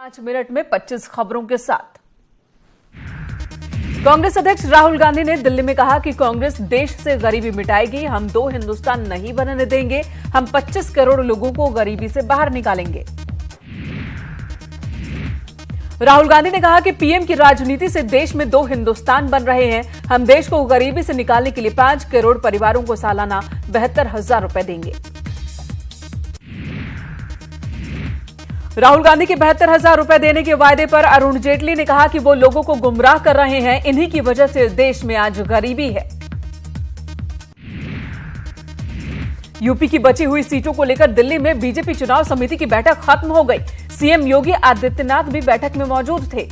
5 minute में 25 खबरों के साथ। कांग्रेस अध्यक्ष राहुल गांधी ने दिल्ली में कहा कि कांग्रेस देश से गरीबी मिटाएगी। हम 2 हिंदुस्तान नहीं बनने देंगे। हम 25 करोड़ लोगों को गरीबी से बाहर निकालेंगे। राहुल गांधी ने कहा कि पीएम की राजनीति से देश में 2 हिंदुस्तान बन रहे हैं। हम देश को गरीबी से निकालने के लिए 5 करोड़ परिवारों को सालाना 72,000 रुपए देंगे। राहुल गांधी के 72,000 रुपए देने के वायदे पर अरुण जेटली ने कहा कि वो लोगों को गुमराह कर रहे हैं। इन्हीं की वजह से देश में आज गरीबी है। यूपी की बची हुई सीटों को लेकर दिल्ली में बीजेपी चुनाव समिति की बैठक खत्म हो गई। सीएम योगी आदित्यनाथ भी बैठक में मौजूद थे।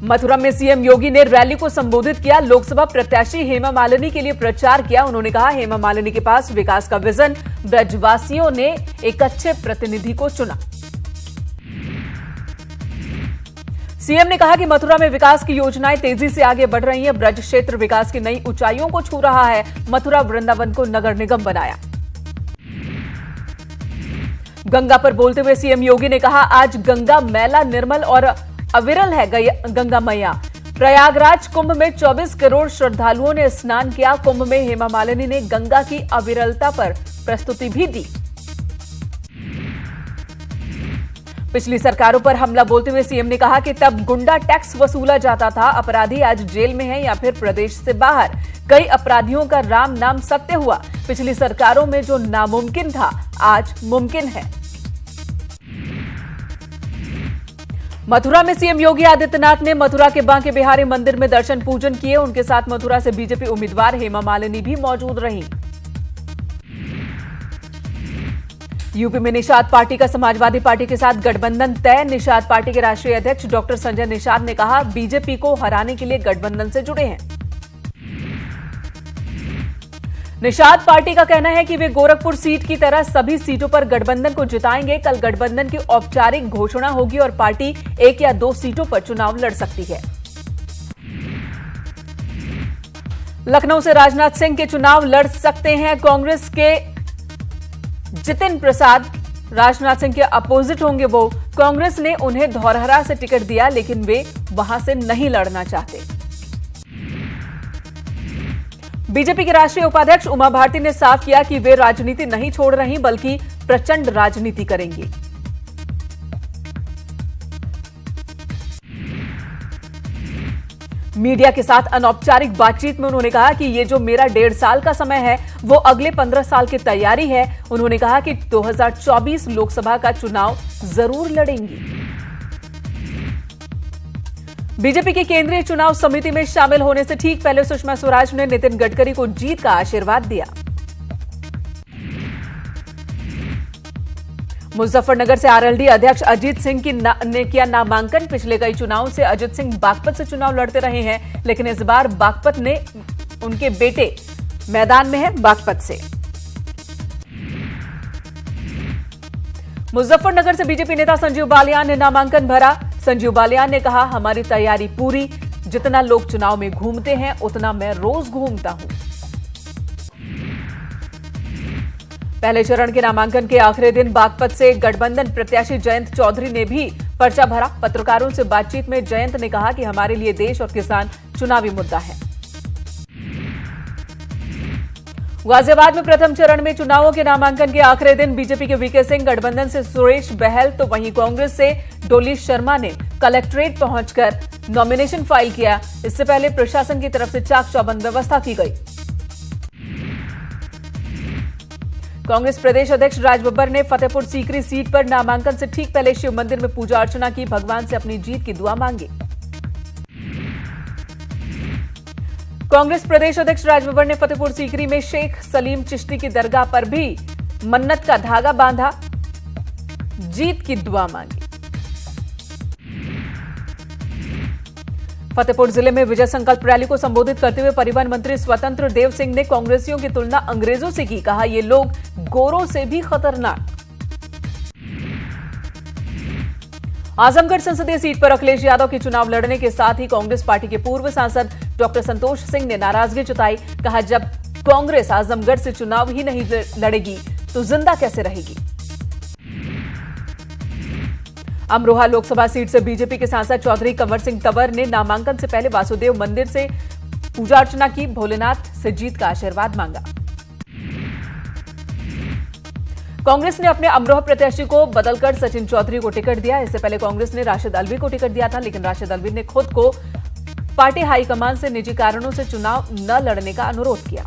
मथुरा में सीएम योगी ने रैली को संबोधित किया। लोकसभा प्रत्याशी हेमा मालिनी के लिए प्रचार किया। उन्होंने कहा, हेमा मालिनी के पास विकास का विजन। ब्रजवासियों ने एक अच्छे प्रतिनिधि को चुना। सीएम ने कहा कि मथुरा में विकास की योजनाएं तेजी से आगे बढ़ रही हैं। ब्रज क्षेत्र विकास की नई ऊंचाइयों को छू रहा है। मथुरा वृंदावन को नगर निगम बनाया। गंगा पर बोलते हुए सीएम योगी ने कहा, आज गंगा मैला, निर्मल और अविरल है गंगा मैया। प्रयागराज कुंभ में 24 करोड़ श्रद्धालुओं ने स्नान किया। कुंभ में हेमा मालिनी ने गंगा की अविरलता पर प्रस्तुति भी दी। पिछली सरकारों पर हमला बोलते हुए सीएम ने कहा कि तब गुंडा टैक्स वसूला जाता था। अपराधी आज जेल में हैं या फिर प्रदेश से बाहर। कई अपराधियों का राम नाम सत्य हुआ। पिछली सरकारों में जो नामुमकिन था आज मुमकिन है। मथुरा में सीएम योगी आदित्यनाथ ने मथुरा के बांके बिहारी मंदिर में दर्शन पूजन किए। उनके साथ मथुरा से बीजेपी उम्मीदवार हेमा मालिनी भी मौजूद रहीं। यूपी में निषाद पार्टी का समाजवादी पार्टी के साथ गठबंधन तय। निषाद पार्टी के राष्ट्रीय अध्यक्ष डॉक्टर संजय निषाद ने कहा, बीजेपी को हराने के लिए गठबंधन से जुड़े हैं। निषाद पार्टी का कहना है कि वे गोरखपुर सीट की तरह सभी सीटों पर गठबंधन को जिताएंगे। कल गठबंधन की औपचारिक घोषणा होगी और पार्टी 1 या 2 सीटों पर चुनाव लड़ सकती है। लखनऊ से राजनाथ सिंह के चुनाव लड़ सकते हैं। कांग्रेस के जितिन प्रसाद राजनाथ सिंह के अपोजिट होंगे। वो कांग्रेस ने उन्हें धौरहरा से टिकट दिया, लेकिन वे वहां से नहीं लड़ना चाहते। बीजेपी के राष्ट्रीय उपाध्यक्ष उमा भारती ने साफ किया कि वे राजनीति नहीं छोड़ रही, बल्कि प्रचंड राजनीति करेंगी। मीडिया के साथ अनौपचारिक बातचीत में उन्होंने कहा कि ये जो मेरा 1.5 साल का समय है वो अगले 15 साल की तैयारी है। उन्होंने कहा कि 2024 लोकसभा का चुनाव जरूर लड़ेंगी। बीजेपी की केंद्रीय चुनाव समिति में शामिल होने से ठीक पहले सुषमा स्वराज ने नितिन गडकरी को जीत का आशीर्वाद दिया। मुजफ्फरनगर से आरएलडी अध्यक्ष अजीत सिंह ने किया नामांकन। पिछले कई चुनावों से अजीत सिंह बागपत से चुनाव लड़ते रहे हैं, लेकिन इस बार बागपत ने उनके बेटे मैदान में है बागपत से। मुजफ्फरनगर से बीजेपी नेता संजीव बालियान ने नामांकन भरा। संजीव बालियान ने कहा, हमारी तैयारी पूरी। जितना लोग चुनाव में घूमते हैं उतना मैं रोज घूमता हूं। पहले चरण के नामांकन के आखिरी दिन बागपत से गठबंधन प्रत्याशी जयंत चौधरी ने भी पर्चा भरा। पत्रकारों से बातचीत में जयंत ने कहा कि हमारे लिए देश और किसान चुनावी मुद्दा है। गाजियाबाद में प्रथम चरण में चुनावों के नामांकन के आखिरी दिन बीजेपी के वीके सिंह, गठबंधन से सुरेश बहल, तो वहीं कांग्रेस से डोली शर्मा ने कलेक्ट्रेट पहुंचकर नॉमिनेशन फाइल किया। इससे पहले प्रशासन की तरफ से चाक चौबंद व्यवस्था की गई। कांग्रेस प्रदेश अध्यक्ष राज बब्बर ने फतेहपुर सीकरी सीट पर नामांकन से ठीक पहले शिव मंदिर में पूजा अर्चना की। भगवान से अपनी जीत की दुआ मांगी। कांग्रेस प्रदेश अध्यक्ष राज बब्बर ने फतेहपुर सीकरी में शेख सलीम चिश्ती की दरगाह पर भी मन्नत का धागा बांधा, जीत की दुआ मांगी। फतेहपुर जिले में विजय संकल्प रैली को संबोधित करते हुए परिवहन मंत्री स्वतंत्र देव सिंह ने कांग्रेसियों की तुलना अंग्रेजों से की। कहा, ये लोग गोरों से भी खतरनाक। आजमगढ़ संसदीय सीट पर अखिलेश यादव के चुनाव लड़ने के साथ ही कांग्रेस पार्टी के पूर्व सांसद डॉक्टर संतोष सिंह ने नाराजगी जताई। कहा, जब कांग्रेस आजमगढ़ से चुनाव ही नहीं लड़ेगी तो जिंदा कैसे रहेगी। अमरोहा लोकसभा सीट से बीजेपी के सांसद चौधरी कंवर सिंह तंवर ने नामांकन से पहले वासुदेव मंदिर से पूजा अर्चना की, भोलेनाथ से जीत का आशीर्वाद मांगा। कांग्रेस ने अपने अमरोहा प्रत्याशी को बदलकर सचिन चौधरी को टिकट दिया। इससे पहले कांग्रेस ने राशिद अल्वी को टिकट दिया था, लेकिन राशिद अल्वी ने खुद को पार्टी हाईकमान से निजी कारणों से चुनाव न लड़ने का अनुरोध किया।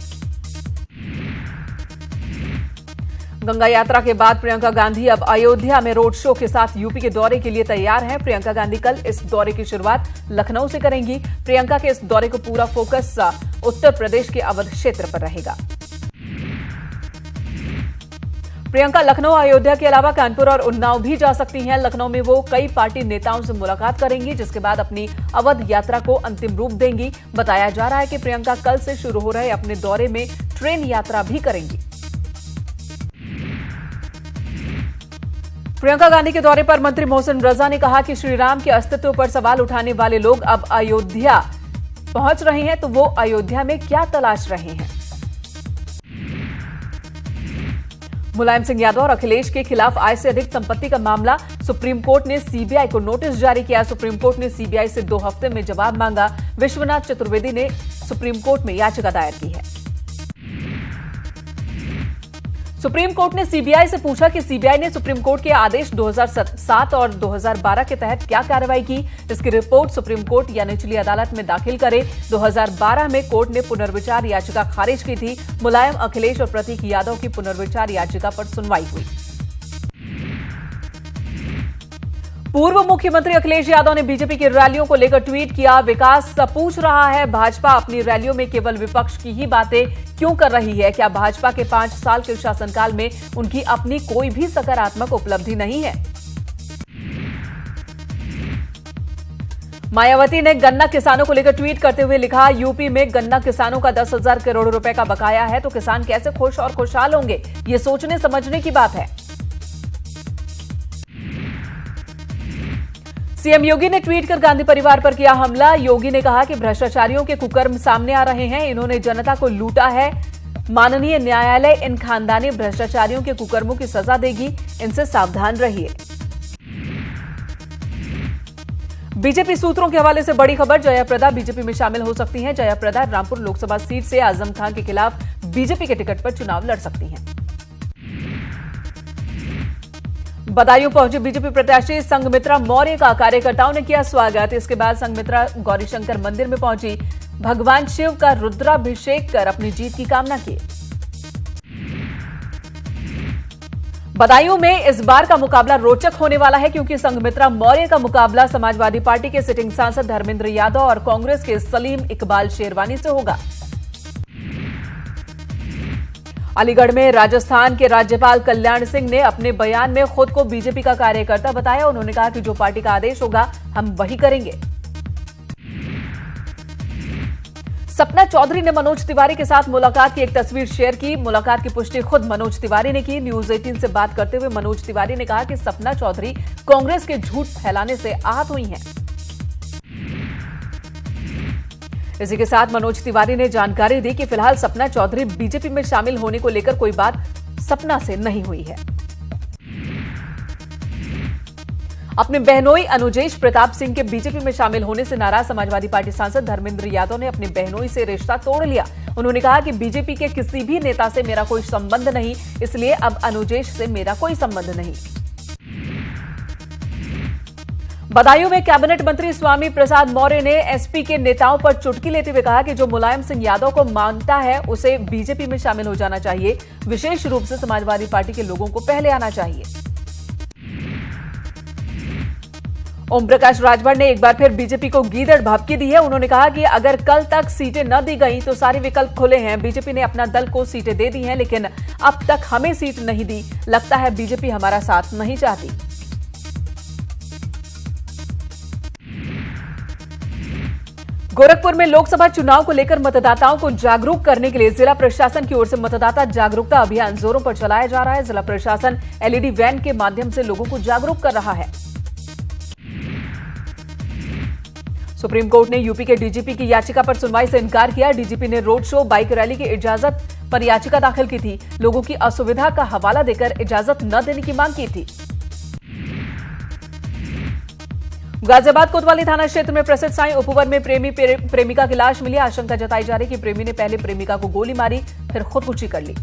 गंगा यात्रा के बाद प्रियंका गांधी अब अयोध्या में रोड शो के साथ यूपी के दौरे के लिए तैयार हैं। प्रियंका गांधी कल इस दौरे की शुरुआत लखनऊ से करेंगी। प्रियंका के इस दौरे को पूरा फोकस उत्तर प्रदेश के अवध क्षेत्र पर रहेगा। प्रियंका लखनऊ, अयोध्या के अलावा कानपुर और उन्नाव भी जा सकती हैं। लखनऊ में वो कई पार्टी नेताओं से मुलाकात करेंगी, जिसके बाद अपनी अवध यात्रा को अंतिम रूप देंगी। बताया जा रहा है कि प्रियंका कल से शुरू हो रहे अपने दौरे में ट्रेन यात्रा भी करेंगी। प्रियंका गांधी के दौरे पर मंत्री मोहसिन रजा ने कहा कि श्रीराम के अस्तित्व पर सवाल उठाने वाले लोग अब अयोध्या पहुंच रहे हैं, तो वो अयोध्या में क्या तलाश रहे हैं। मुलायम सिंह यादव और अखिलेश के खिलाफ आय से अधिक संपत्ति का मामला, सुप्रीम कोर्ट ने सीबीआई को नोटिस जारी किया। सुप्रीम कोर्ट ने सीबीआई से 2 हफ्ते में जवाब मांगा। विश्वनाथ चतुर्वेदी ने सुप्रीम कोर्ट में याचिका दायर की है। सुप्रीम कोर्ट ने सीबीआई से पूछा कि सीबीआई ने सुप्रीम कोर्ट के आदेश 2007 और 2012 के तहत क्या कार्रवाई की। इसकी रिपोर्ट सुप्रीम कोर्ट या निचली अदालत में दाखिल करे। 2012 में कोर्ट ने पुनर्विचार याचिका खारिज की थी। मुलायम, अखिलेश और प्रतीक यादव की पुनर्विचार याचिका पर सुनवाई हुई। पूर्व मुख्यमंत्री अखिलेश यादव ने बीजेपी की रैलियों को लेकर ट्वीट किया। विकास पूछ रहा है, भाजपा अपनी रैलियों में केवल विपक्ष की ही बातें क्यों कर रही है? क्या भाजपा के 5 साल के शासनकाल में उनकी अपनी कोई भी सकारात्मक उपलब्धि नहीं है? मायावती ने गन्ना किसानों को लेकर ट्वीट करते हुए लिखा, यूपी में गन्ना किसानों का 10,000 करोड़ रुपए का बकाया है, तो किसान कैसे खुश और खुशहाल होंगे? ये सोचने समझने की बात है। सीएम योगी ने ट्वीट कर गांधी परिवार पर किया हमला। योगी ने कहा कि भ्रष्टाचारियों के कुकर्म सामने आ रहे हैं, इन्होंने जनता को लूटा है। माननीय न्यायालय इन खानदानी भ्रष्टाचारियों के कुकर्मों की सजा देगी, इनसे सावधान रहिए। बीजेपी सूत्रों के हवाले से बड़ी खबर, जयाप्रदा बीजेपी में शामिल हो सकती हैं। जयाप्रदा रामपुर लोकसभा सीट से आजम खान के खिलाफ बीजेपी के टिकट पर चुनाव लड़ सकती हैं। बदायूं पहुंचे बीजेपी प्रत्याशी संघमित्रा मौर्य का कार्यकर्ताओं ने किया स्वागत। इसके बाद संघमित्रा गौरीशंकर मंदिर में पहुंची, भगवान शिव का रुद्राभिषेक कर अपनी जीत की कामना की। बदायूं में इस बार का मुकाबला रोचक होने वाला है, क्योंकि संघमित्रा मौर्य का मुकाबला समाजवादी पार्टी के सिटिंग सांसद धर्मेंद्र यादव और कांग्रेस के सलीम इकबाल शेरवानी से होगा। अलीगढ़ में राजस्थान के राज्यपाल कल्याण सिंह ने अपने बयान में खुद को बीजेपी का कार्यकर्ता बताया। उन्होंने कहा कि जो पार्टी का आदेश होगा हम वही करेंगे। सपना चौधरी ने मनोज तिवारी के साथ मुलाकात की एक तस्वीर शेयर की। मुलाकात की पुष्टि खुद मनोज तिवारी ने की। न्यूज 18 से बात करते हुए मनोज तिवारी ने कहा कि सपना चौधरी कांग्रेस के झूठ फैलाने से आहत हुई हैं। इसी के साथ मनोज तिवारी ने जानकारी दी कि फिलहाल सपना चौधरी बीजेपी में शामिल होने को लेकर कोई बात सपना से नहीं हुई है। अपने बहनोई अनुजेश प्रताप सिंह के बीजेपी में शामिल होने से नाराज समाजवादी पार्टी सांसद धर्मेंद्र यादव ने अपने बहनोई से रिश्ता तोड़ लिया। उन्होंने कहा कि बीजेपी के किसी भी नेता से मेरा कोई संबंध नहीं, इसलिए अब अनुजेश से मेरा कोई संबंध नहीं। बदायूं में कैबिनेट मंत्री स्वामी प्रसाद मौर्य ने एसपी के नेताओं पर चुटकी लेते हुए कहा कि जो मुलायम सिंह यादव को मानता है उसे बीजेपी में शामिल हो जाना चाहिए। विशेष रूप से समाजवादी पार्टी के लोगों को पहले आना चाहिए। ओम प्रकाश राजभर ने एक बार फिर बीजेपी को गीदड़ भभकी दी है। उन्होंने कहा कि अगर कल तक सीटें न दी गई तो सारे विकल्प खुले हैं। बीजेपी ने अपना दल को सीटें दे दी हैं, लेकिन अब तक हमें सीट नहीं दी। लगता है बीजेपी हमारा साथ नहीं चाहती। गोरखपुर में लोकसभा चुनाव को लेकर मतदाताओं को जागरूक करने के लिए जिला प्रशासन की ओर से मतदाता जागरूकता अभियान जोरों पर चलाया जा रहा है। जिला प्रशासन एलईडी वैन के माध्यम से लोगों को जागरूक कर रहा है। सुप्रीम कोर्ट ने यूपी के डीजीपी की याचिका पर सुनवाई से इनकार किया। डीजीपी ने रोड शो, बाइक रैली की इजाजत पर याचिका दाखिल की थी। लोगों की असुविधा का हवाला देकर इजाजत न देने की मांग की थी। गाजियाबाद कोतवाली थाना क्षेत्र में प्रसिद्ध साई उपवन में प्रेमिका की लाश मिली। आशंका जताई जा रही कि प्रेमी ने पहले प्रेमिका को गोली मारी, फिर खुदकुशी कर ली।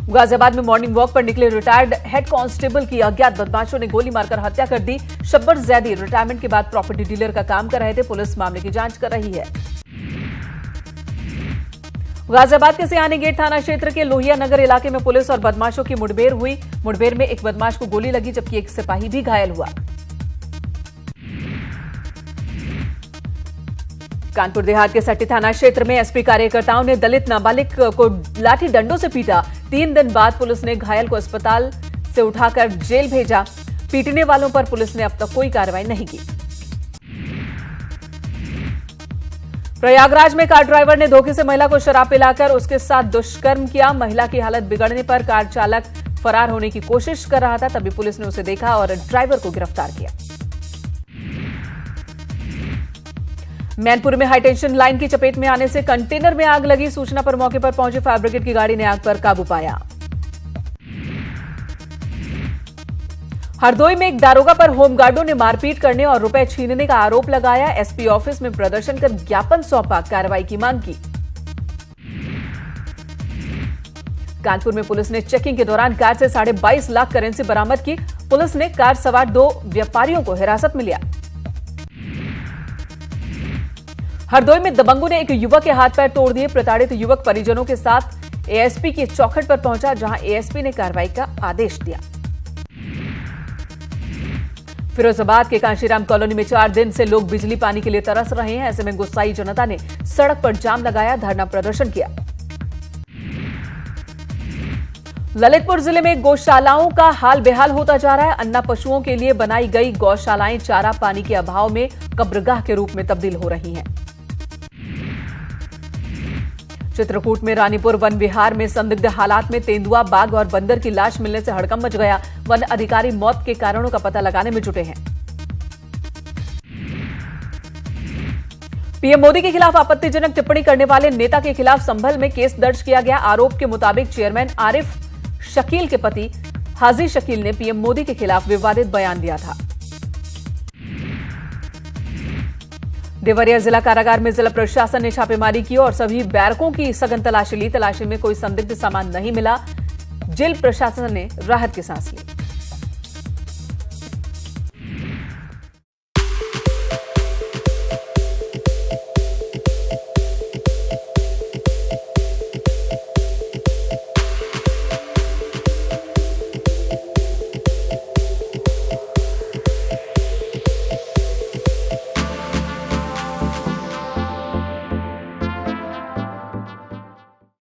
गाजियाबाद में मॉर्निंग वॉक पर निकले रिटायर्ड हेड कांस्टेबल की अज्ञात बदमाशों ने गोली मारकर हत्या कर दी। शब्बर जैदी रिटायरमेंट के बाद प्रॉपर्टी डीलर का काम कर रहे थे। पुलिस मामले की जांच कर रही है। गाजियाबाद के सियानी गेट थाना क्षेत्र के लोहिया नगर इलाके में पुलिस और बदमाशों की मुठभेड़ हुई। मुठभेड़ में एक बदमाश को गोली लगी, जबकि एक सिपाही भी घायल हुआ। कानपुर देहात के सट्टी थाना क्षेत्र में एसपी कार्यकर्ताओं ने दलित नाबालिग को लाठी डंडों से पीटा। 3 दिन बाद पुलिस ने घायल को अस्पताल से उठाकर जेल भेजा। पीटने वालों पर पुलिस ने अब तक कोई कार्रवाई नहीं की। प्रयागराज में कार ड्राइवर ने धोखे से महिला को शराब पिलाकर उसके साथ दुष्कर्म किया। महिला की हालत बिगड़ने पर कार चालक फरार होने की कोशिश कर रहा था, तभी पुलिस ने उसे देखा और ड्राइवर को गिरफ्तार किया। मैनपुर में हाईटेंशन लाइन की चपेट में आने से कंटेनर में आग लगी। सूचना पर मौके पर पहुंची फायर ब्रिगेड की गाड़ी ने आग पर काबू पाया। हरदोई में एक दारोगा पर होमगार्डों ने मारपीट करने और रुपए छीनने का आरोप लगाया। एसपी ऑफिस में प्रदर्शन कर ज्ञापन सौंपा, कार्रवाई की मांग की। कानपुर में पुलिस ने चेकिंग के दौरान कार से 22.5 लाख करेंसी बरामद की। पुलिस ने कार सवार 2 व्यापारियों को हिरासत में लिया। हरदोई में दबंगों ने एक युवक के हाथ पैर तोड़ दिए। प्रताड़ित युवक परिजनों के साथ एएसपी की चौखट पर पहुंचा, जहां एएसपी ने कार्रवाई का आदेश दिया। फिरोजाबाद के कांशीराम कॉलोनी में 4 दिन से लोग बिजली पानी के लिए तरस रहे हैं। ऐसे में गुस्साई जनता ने सड़क पर जाम लगाया, धरना प्रदर्शन किया। ललितपुर जिले में गौशालाओं का हाल बेहाल होता जा रहा है। अन्ना पशुओं के लिए बनाई गई गौशालाएं चारा पानी के अभाव में कब्रगाह के रूप में तब्दील हो रही हैं। चित्रकूट में रानीपुर वन विहार में संदिग्ध हालात में तेंदुआ, बाघ और बंदर की लाश मिलने से हड़कंप मच गया। वन अधिकारी मौत के कारणों का पता लगाने में जुटे हैं। पीएम मोदी के खिलाफ आपत्तिजनक टिप्पणी करने वाले नेता के खिलाफ संभल में केस दर्ज किया गया। आरोप के मुताबिक चेयरमैन आरिफ शकील के पति हाजी शकील ने पीएम मोदी के खिलाफ विवादित बयान दिया था। देवरिया जिला कारागार में जिला प्रशासन ने छापेमारी की और सभी बैरकों की सघन तलाशी ली। तलाशी में कोई संदिग्ध सामान नहीं मिला। जेल प्रशासन ने राहत की सांस ली।